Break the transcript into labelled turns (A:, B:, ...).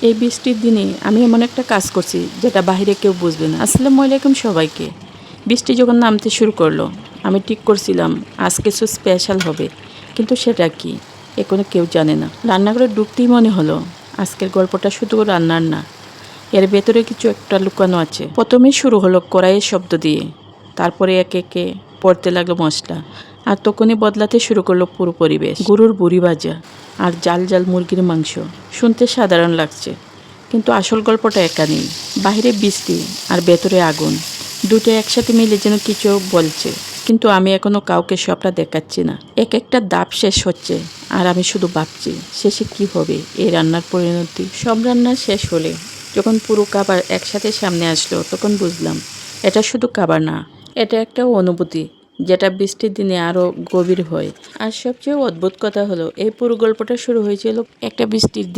A: এই বৃষ্টির দিনে আমি এমন একটা কাজ করছি যেটা বাইরে কেউ বুঝবে না। আসসালামু আলাইকুম সবাইকে। বৃষ্টি যখন নামতে শুরু করলো, আমি ঠিক করছিলাম আজ কিছু স্পেশাল হবে, কিন্তু সেটা কি এখনো কেউ জানে না। রান্নাঘরে ঢুকতেই মনে হলো আজকের গল্পটা শুধু রান্নার না, এর ভেতরে কিছু একটা লুকানো আছে। প্রথমেই শুরু হলো কড়াইয়ের শব্দ দিয়ে, তারপরে একে একে পড়তে লাগলো মশলা, আর তখনই বদলাতে শুরু করলো পুরো পরিবেশ। গরুর বুড়ি ভাজা আর জাল জাল মুরগির মাংস শুনতে সাধারণ লাগছে, কিন্তু আসল গল্পটা একা নেই। বাইরে বৃষ্টি আর ভেতরে আগুন, দুটো একসাথে মিলে যেন কিছু বলছে, কিন্তু আমি এখনো কাউকে সবটা দেখাচ্ছি না। এক একটা ধাপ শেষ হচ্ছে আর আমি শুধু ভাবছি শেষে কি হবে এই রান্নার পরিণতি। সব রান্না শেষ হলে যখন পুরো খাবার একসাথে সামনে আসলো, তখন বুঝলাম এটা শুধু খাবার না, এটা একটা অনুভূতি যেটা বৃষ্টির দিনে আরও গভীর হয়। আর সবচেয়ে অদ্ভুত কথা হলো এই পুরো গল্পটা শুরু হয়েছিল একটা বৃষ্টির দিন।